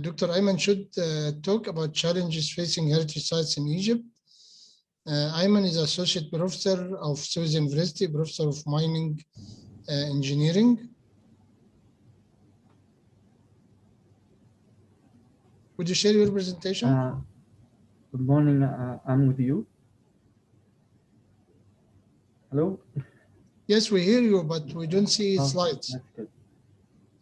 Dr. Ayman should talk about challenges facing heritage sites in Egypt. Ayman is Associate Professor of Suez University, Professor of Mining Engineering. Would you share your presentation? Good morning, I'm with you. Hello? Yes, we hear you, but we don't see slides. That's good.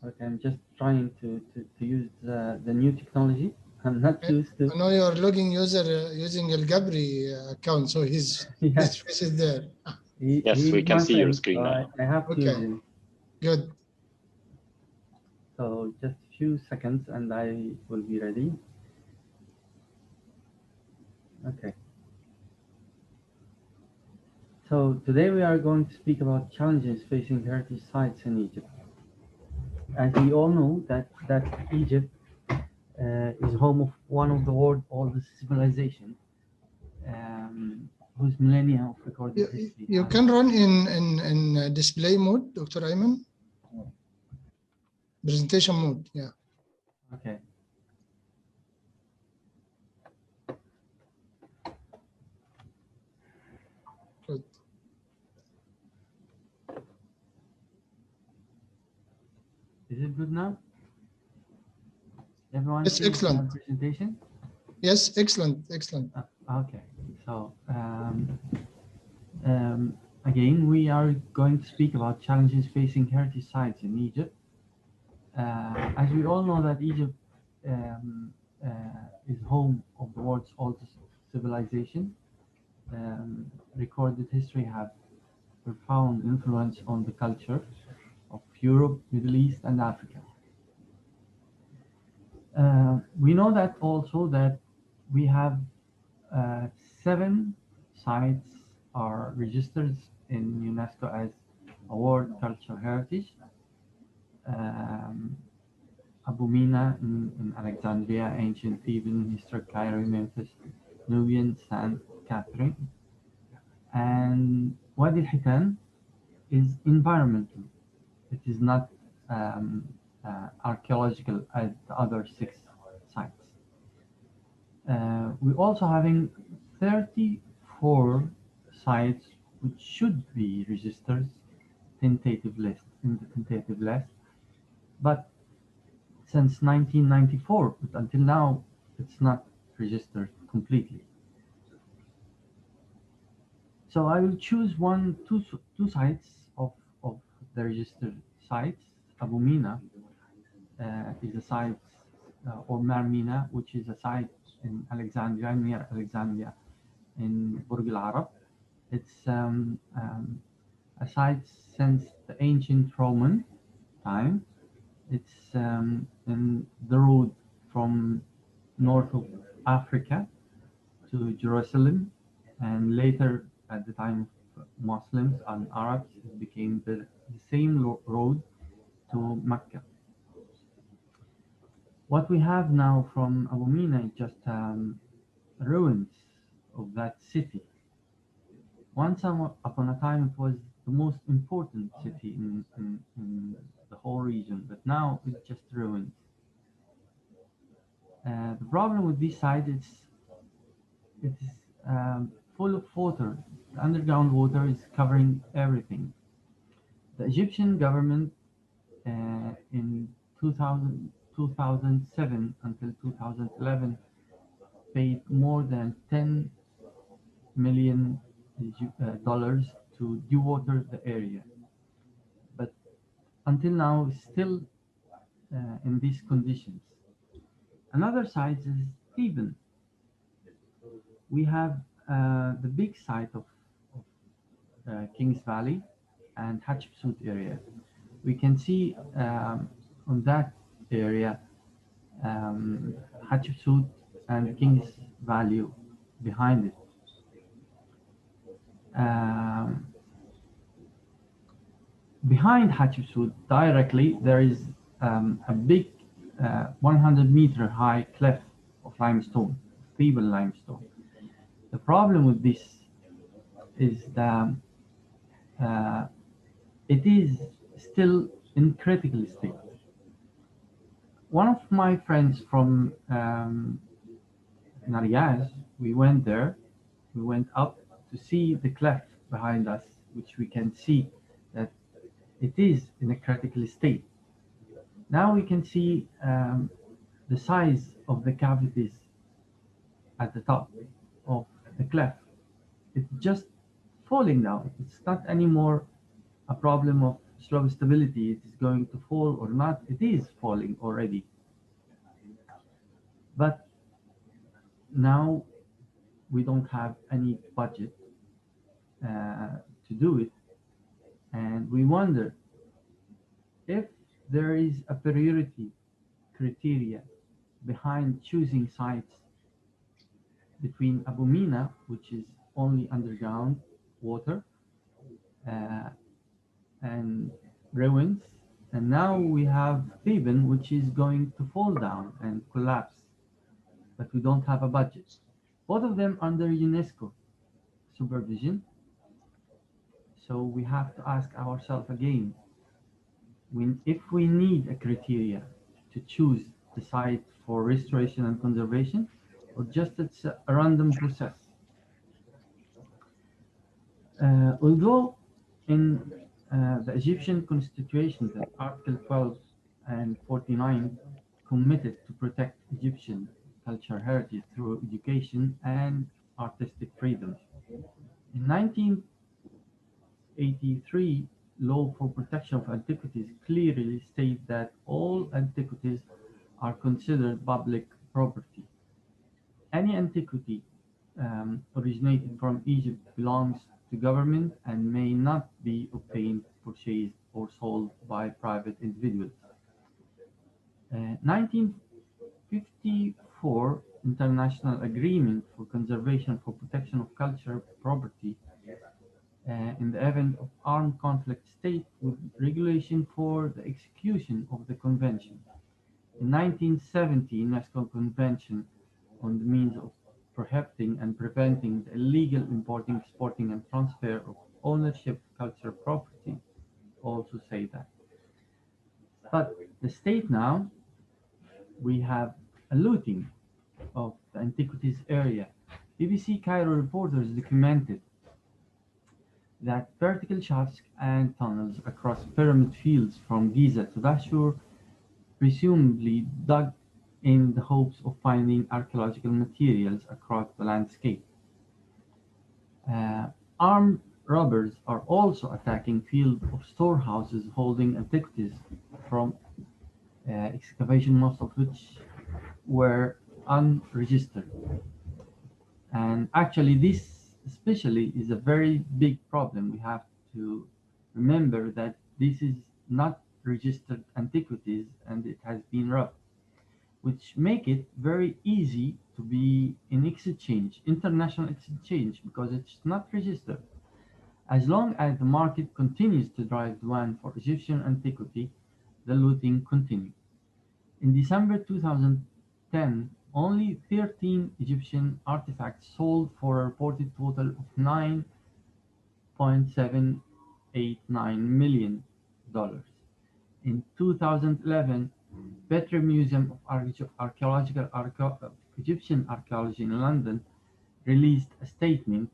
Okay, I'm just trying to use the new technology. I'm not used to. I know you're logging user using El Gabri account, so his face is there. Yes, we can see your screen now. I have to use him. Good. So just a few seconds and I will be ready. Okay. So today we are going to speak about challenges facing heritage sites in Egypt. As we all know that Egypt is home of one of the world's oldest civilizations, whose millennia of recorded history. You can run in display mode, Dr. Ayman. Presentation mode, yeah. Okay. Good. Is it good now? Everyone yes, excellent. Presentation? Yes, excellent, excellent. Okay, so again, we are going to speak about challenges facing heritage sites in Egypt. As we all know that Egypt is home of the world's oldest civilization. Recorded history have profound influence on the culture of Europe, Middle East, and Africa. We know that also that we have 7 sites are registered in UNESCO as a World Cultural Heritage. Abu Mina in Alexandria, ancient Theban, historic Cairo, Memphis, Nubian, St. Catherine. And Wadi al-Hitan is environmental. It is not archaeological as the other 6 sites. We're also having 34 sites which should be registered in the tentative list, but since 1994, but until now, it's not registered completely. So I will choose two sites of the registered sites. Abu Mina is a site, or Marmina, which is a site in Alexandria, near Alexandria, in Burj Al Arab. It's a site since the ancient Roman time. It's in the road from north of Africa to Jerusalem, and later at the time of Muslims and Arabs, it became the same road to Mecca. What we have now from Abu Mina is just ruins of that city. Once upon a time, it was the most important city in the whole region, but now it's just ruins. The problem with this site is it's full of water. The underground water is covering everything. The Egyptian government in 2007 until 2011 paid more than $10 million to dewater the area, but until now it's still in these conditions. Another site is Theban. We have the big site of Kings Valley and Hatshepsut area. We can see on that area Hatshepsut and Kings Valley behind it. Behind Hatshepsut directly there is a big 100-meter high cliff of limestone, Theban limestone. The problem with this is that it is still in critical state. one of my friends from Nariaz, we went there. We went up to see the cleft behind us, which we can see that it is in a critical state. Now we can see the size of the cavities at the top of the cleft. It's just falling down. It's not anymore a problem of slow stability. It is going to fall or not. It is falling already. But now we don't have any budget to do it. And we wonder if there is a priority criteria behind choosing sites between Abu Mina, which is only underground water, uh, and ruins, and now we have Theban, which is going to fall down and collapse, but we don't have a budget. Both of them under UNESCO supervision, so we have to ask ourselves again, if we need a criteria to choose the site for restoration and conservation, or just it's a random process. Although in the Egyptian constitution, that Article 12 and 49 committed to protect Egyptian cultural heritage through education and artistic freedom. In 1983, law for protection of antiquities clearly state that all antiquities are considered public property. Any antiquity originating from Egypt belongs to government and may not be obtained, purchased, or sold by private individuals. 1954 International Agreement for Conservation for Protection of Cultural Property in the event of armed conflict state with regulation for the execution of the convention. In 1970, UNESCO Convention on the means of prohibiting and preventing the illegal importing, exporting, and transfer of ownership of cultural property also say that. But the state now, we have a looting of the antiquities area. BBC Cairo reporters documented that vertical shafts and tunnels across pyramid fields from Giza to Dashur, presumably dug in the hopes of finding archaeological materials across the landscape. Armed robbers are also attacking fields of storehouses holding antiquities from excavation, most of which were unregistered. And actually, this especially is a very big problem. We have to remember that this is not registered antiquities and it has been robbed, which make it very easy to be in exchange, international exchange, because it's not registered. As long as the market continues to drive demand for Egyptian antiquity, the looting continues. In December 2010, only 13 Egyptian artifacts sold for a reported total of $9.789 million. In 2011, Petrie Museum of Egyptian Archaeology in London released a statement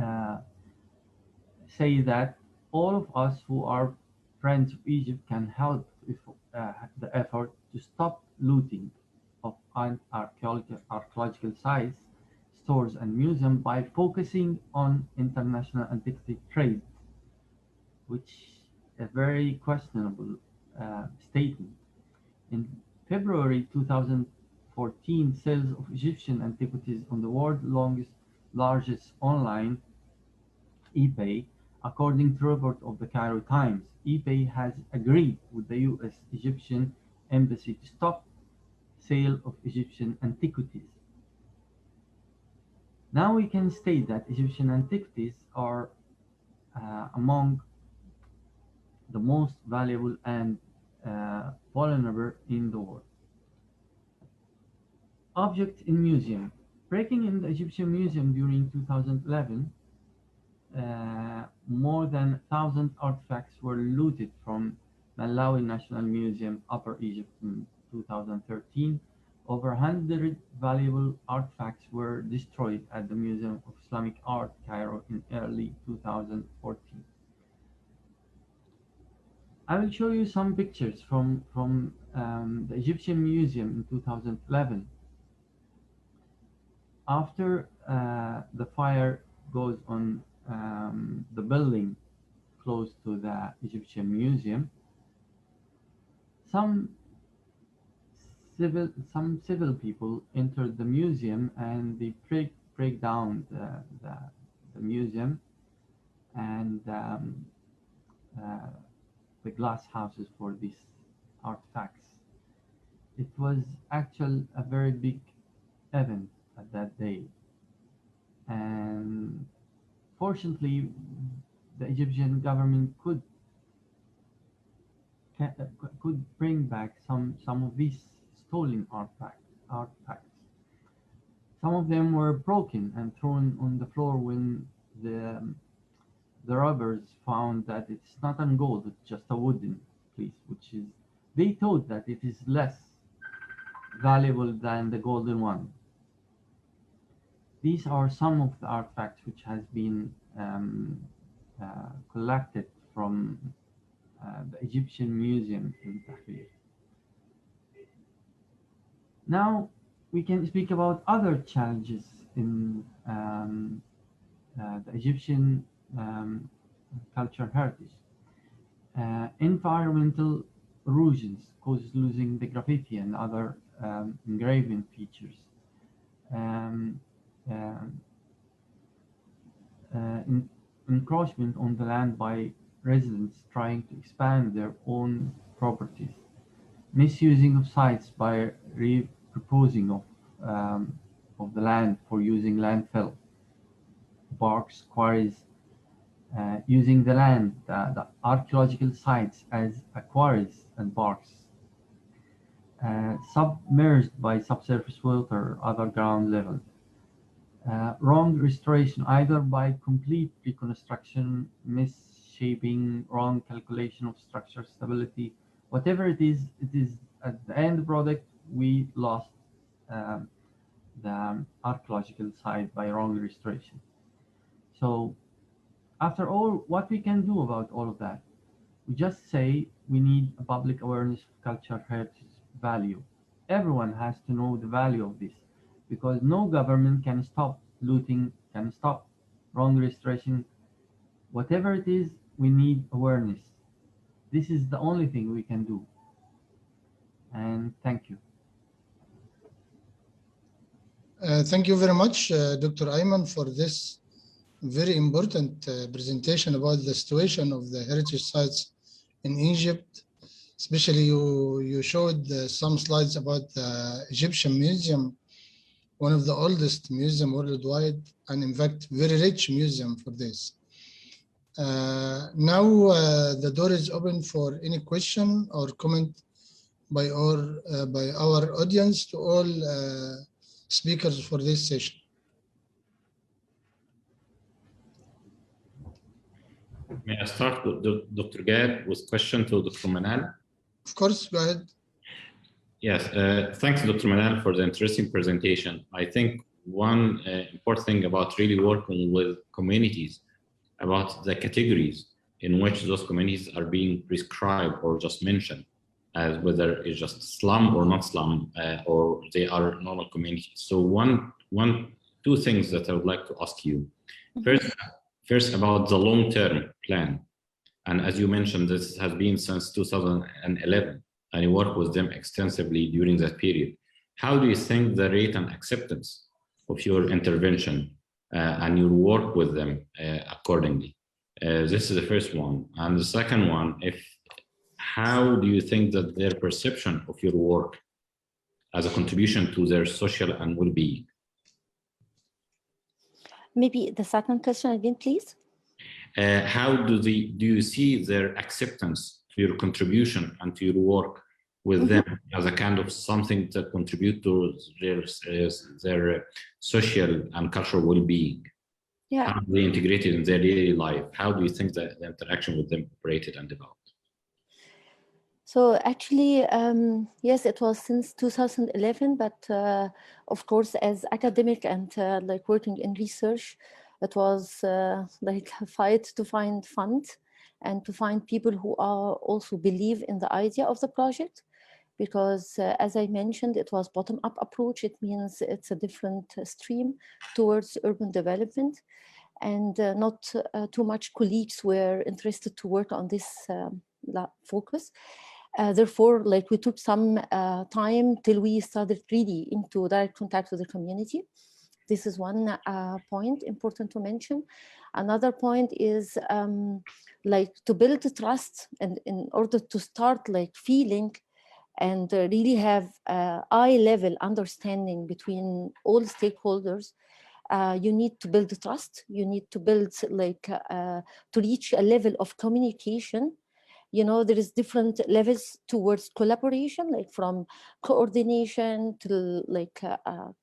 uh, say that all of us who are friends of Egypt can help the effort to stop looting of archaeological sites, stores, and museums by focusing on international antiquity trade, which is a very questionable statement. In February 2014, sales of Egyptian antiquities on the world's largest online eBay, according to report of the Cairo Times. eBay has agreed with the U.S. Egyptian Embassy to stop sale of Egyptian antiquities. Now we can state that Egyptian antiquities are among the most valuable and vulnerable in the world. Objects in museum. Breaking in the Egyptian Museum during 2011, more than 1,000 artifacts were looted from Malawi National Museum, Upper Egypt in 2013. Over 100 valuable artifacts were destroyed at the Museum of Islamic Art, Cairo in early 2014. I will show you some pictures from the Egyptian Museum in 2011. After the fire goes on the building close to the Egyptian Museum, some civil people entered the museum and they break down the museum and the glass houses for these artifacts. It was actually a very big event at that day, and fortunately the Egyptian government could bring back some of these stolen artifacts. Some of them were broken and thrown on the floor when the robbers found that it's not on gold, it's just a wooden piece, which is, they thought that it is less valuable than the golden one. These are some of the artifacts which has been collected from the Egyptian Museum in Tahrir. Now we can speak about other challenges in the Egyptian cultural heritage. Environmental erosions causes losing the graffiti and other engraving features. Encroachment on the land by residents trying to expand their own properties. Misusing of sites by repurposing of the land for using landfill, parks, quarries, using the land, the archaeological sites as quarries and parks, submerged by subsurface water or other ground level. Wrong restoration, either by complete reconstruction, misshaping, wrong calculation of structure stability, whatever it is at the end product, we lost the archaeological site by wrong restoration. So after all, what we can do about all of that? We just say we need a public awareness of cultural heritage value. Everyone has to know the value of this, because no government can stop looting, can stop wrong restoration. Whatever it is, we need awareness. This is the only thing we can do. And thank you. Thank you very much, Dr. Ayman, for this very important presentation about the situation of the heritage sites in Egypt. Especially you showed some slides about the Egyptian Museum, one of the oldest museum worldwide, and in fact, very rich museum for this. Now the door is open for any question or comment by our audience to all speakers for this session. May I start with Dr. Gad with question to Dr. Manal? Of course, go ahead. Yes, thanks, Dr. Manal, for the interesting presentation. I think one important thing about really working with communities, about the categories in which those communities are being prescribed or just mentioned, as whether it's just slum or not slum, or they are normal communities. So two things that I would like to ask you. First about the long-term plan. And as you mentioned, this has been since 2011, and you work with them extensively during that period. How do you think the rate and acceptance of your intervention and your work with them accordingly? This is the first one. And the second one, how do you think that their perception of your work as a contribution to their social and well-being? Maybe the second question again, please. How do you see their acceptance to your contribution and to your work with them as a kind of something that contribute to their social and cultural well-being? Yeah. How they integrated in their daily life? How do you think that the interaction with them operated and developed? So actually, yes, it was since 2011, but of course, as academic and like working in research, it was like a fight to find funds and to find people who are also believe in the idea of the project. Because as I mentioned, it was bottom-up approach. It means it's a different stream towards urban development, and not too much colleagues were interested to work on this focus. Therefore, like we took some time till we started really into direct contact with the community. This is one point important to mention. Another point is like to build trust, and in order to start like feeling and really have eye-level understanding between all stakeholders, you need to build trust. You need to build like to reach a level of communication. You know, there is different levels towards collaboration, like from coordination to like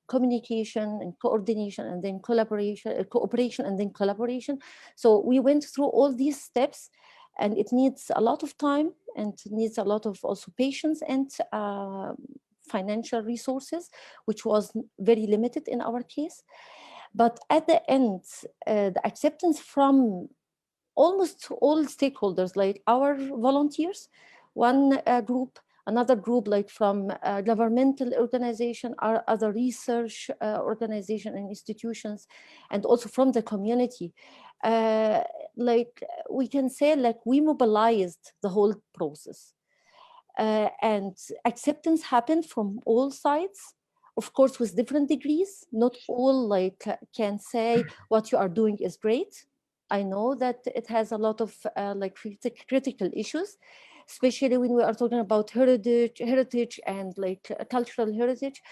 communication and coordination, and then collaboration, cooperation, and then collaboration. So we went through all these steps, and it needs a lot of time, and it needs a lot of also patience and financial resources, which was very limited in our case. But at the end, the acceptance from almost all stakeholders, like our volunteers, one group, another group like from governmental organization, or other research organization and institutions, and also from the community. Like we can say, like we mobilized the whole process. And acceptance happened from all sides, of course, with different degrees. Not all like can say what you are doing is great. I know that it has a lot of like critical issues, especially when we are talking about heritage and like cultural heritage.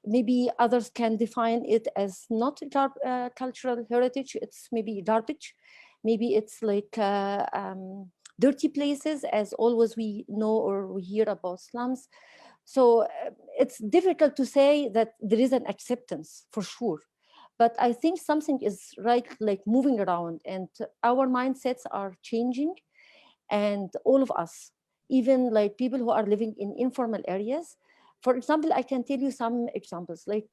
Maybe others can define it as not cultural heritage. It's maybe garbage. Maybe it's like dirty places, as always we know or we hear about slums. So it's difficult to say that there is an acceptance for sure. But I think something is right, like moving around, and our mindsets are changing. And all of us, even like people who are living in informal areas. For example, I can tell you some examples, like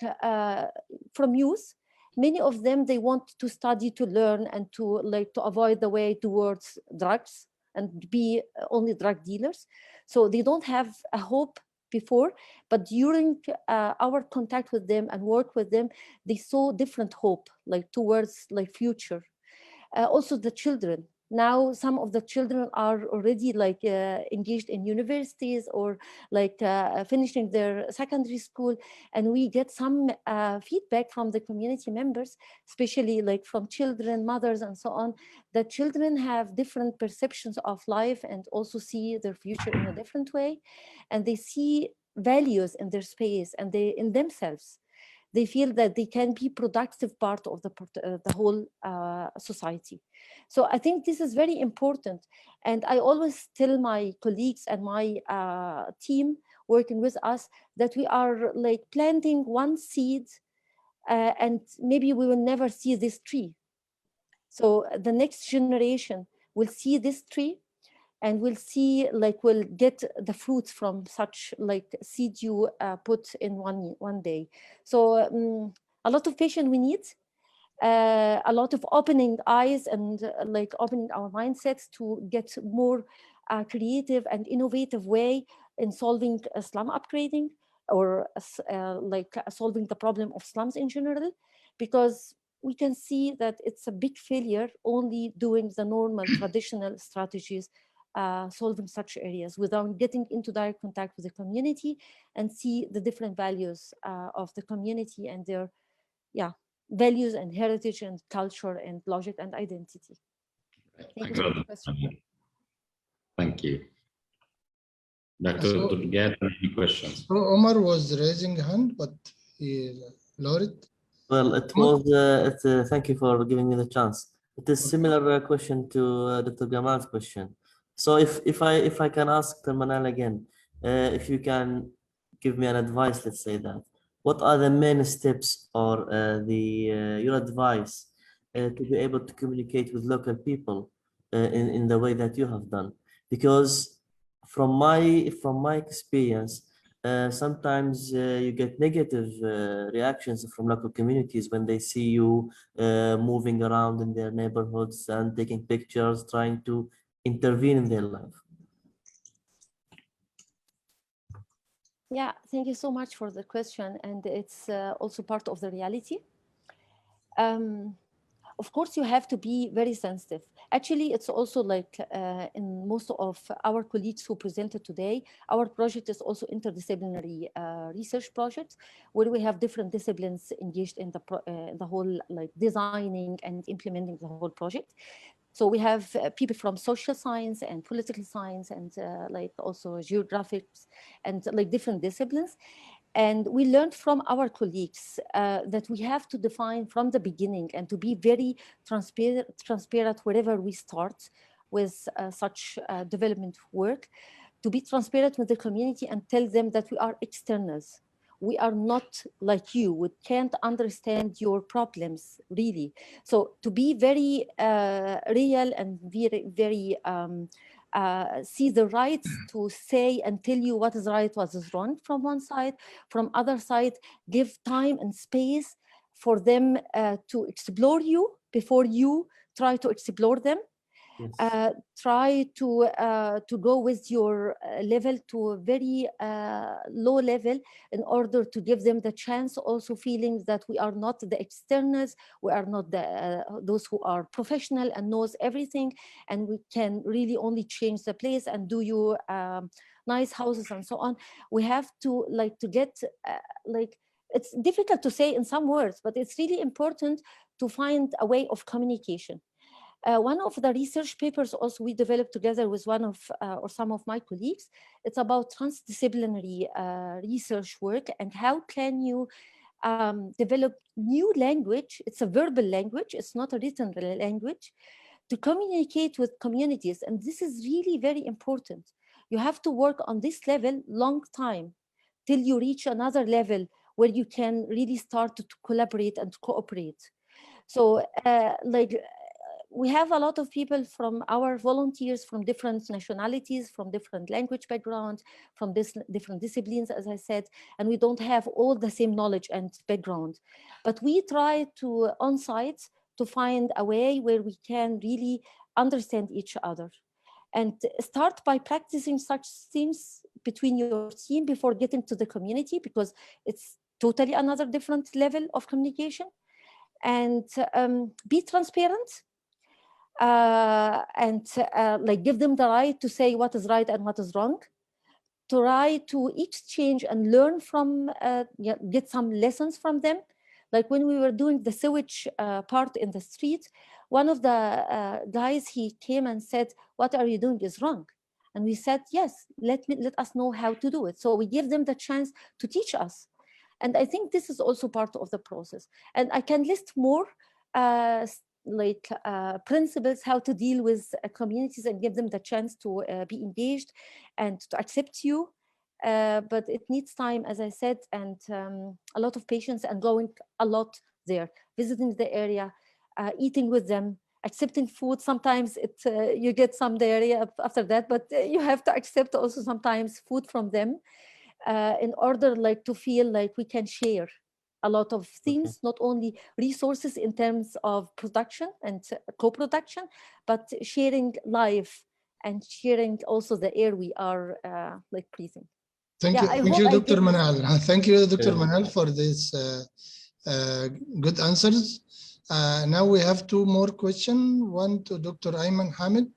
from youth. Many of them, they want to study, to learn, and to like to avoid the way towards drugs and be only drug dealers. So they don't have a hope before, but during our contact with them and work with them, they saw different hope, like towards like future. Also the children. Now some of the children are already like engaged in universities, or like finishing their secondary school, and we get some feedback from the community members, especially like from children, mothers, and so on, that children have different perceptions of life and also see their future in a different way, and they see values in their space and they in themselves. They feel that they can be productive part of the whole society. So I think this is very important. And I always tell my colleagues and my team working with us that we are like planting one seed, and maybe we will never see this tree. So the next generation will see this tree, and we'll see, like we'll get the fruits from such like seed you put in one day. So a lot of patience we need, a lot of opening eyes, and like opening our mindsets to get more creative and innovative way in solving slum upgrading, or like solving the problem of slums in general, because we can see that it's a big failure only doing the normal traditional strategies, solving such areas without getting into direct contact with the community and see the different values of the community and their values and heritage and culture and logic and identity. Thank you for the question. Thank you. Dr. Durgat, any questions? So Omar was raising hand, but he lowered it. Well, it was, thank you for giving me the chance. It is similar question to Dr. Gamal's question. So if I can ask Terminal again, if you can give me an advice, let's say that, what are the main steps or your advice to be able to communicate with local people in the way that you have done? Because from my experience, sometimes you get negative reactions from local communities when they see you moving around in their neighborhoods and taking pictures, trying to intervene in their life. Yeah, thank you so much for the question, and it's also part of the reality. Of course, you have to be very sensitive. Actually, it's also like in most of our colleagues who presented today, our project is also interdisciplinary research project, where we have different disciplines engaged in the whole like designing and implementing the whole project. So we have people from social science and political science and like also geographics and like different disciplines. And we learned from our colleagues that we have to define from the beginning and to be very transparent wherever we start with such development work, to be transparent with the community and tell them that we are externals. We are not like you. We can't understand your problems, really. So to be very real and very see the rights to say and tell you what is right, what is wrong from one side, from other side, give time and space for them to explore you before you try to explore them. Yes. Try to go with your level to a very low level in order to give them the chance, also feeling that we are not the externals, we are not the those who are professional and knows everything, and we can really only change the place and do you nice houses and so on. We have to like to get like, it's difficult to say in some words, but it's really important to find a way of communication. One of the research papers also we developed together with one of or some of my colleagues, it's about transdisciplinary research work and how can you develop new language. It's a verbal language, it's not a written language, to communicate with communities. And this is really very important. You have to work on this level long time till you reach another level where you can really start to collaborate and cooperate. So like, we have a lot of people from our volunteers from different nationalities, from different language backgrounds, from different disciplines, as I said, and we don't have all the same knowledge and background. But we try to, on site, to find a way where we can really understand each other and start by practicing such things between your team before getting to the community, because it's totally another different level of communication. And be transparent. And like give them the right to say what is right and what is wrong, try to exchange and learn from, get some lessons from them. Like when we were doing the sewage part in the street, one of the guys, he came and said, what are you doing is wrong. And we said, yes, let us know how to do it. So we give them the chance to teach us. And I think this is also part of the process. And I can list more like principles how to deal with communities and give them the chance to be engaged and to accept you. But it needs time, as I said, and a lot of patience and going a lot there, visiting the area, eating with them, accepting food. Sometimes you get some diarrhea after that, but you have to accept also sometimes food from them in order like to feel like we can share a lot of things, not only resources in terms of production and co-production, but sharing life and sharing also the air we are like breathing. Thank you. Thank you, Dr. Manal. Thank you, Dr. Manal, for this good answers. Now we have two more questions. One to Dr. Ayman Hamed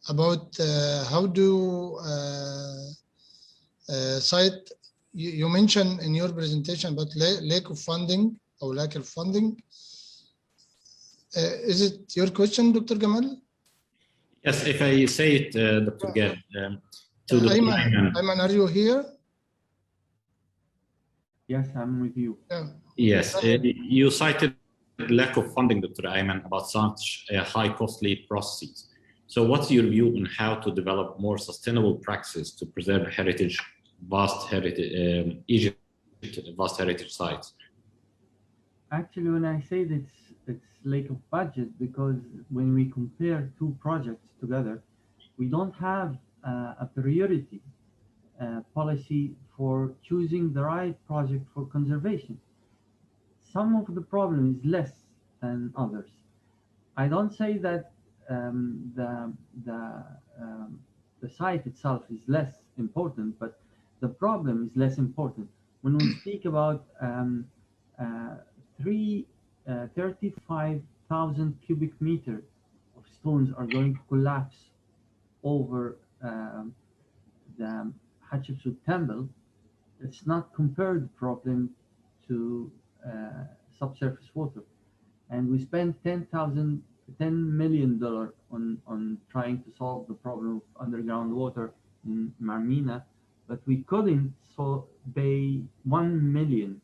about how do cite. You mentioned in your presentation about lack of funding or lack of funding. Is it your question, Dr. Gamal? Yes, if I say it, Dr. Gab. Ayman, are you here? Yes, I'm with you. Yes, you cited lack of funding, Dr. Ayman, about such high costly processes. So what's your view on how to develop more sustainable practices to preserve heritage, Egypt vast heritage sites? Actually, when I say that it's lack of budget, because when we compare two projects together, We don't have a priority policy for choosing the right project for conservation. Some of the problem is less than others. I don't say that the site itself is less important, but the problem is less important. When we speak about 35,000 cubic meters of stones are going to collapse over the Hatshepsut temple, it's not compared problem to subsurface water. And we spent $10 million on trying to solve the problem of underground water in Marmina, but we couldn't pay $1 million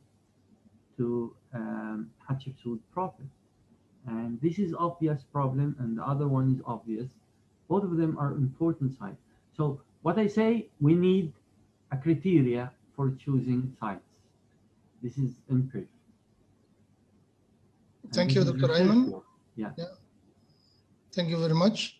to Hatshepsut proper. And this is obvious problem, and the other one is obvious. Both of them are important sites. So what I say, we need a criteria for choosing sites. This is in brief. Thank you, Dr. Ayman. Yeah. Thank you very much.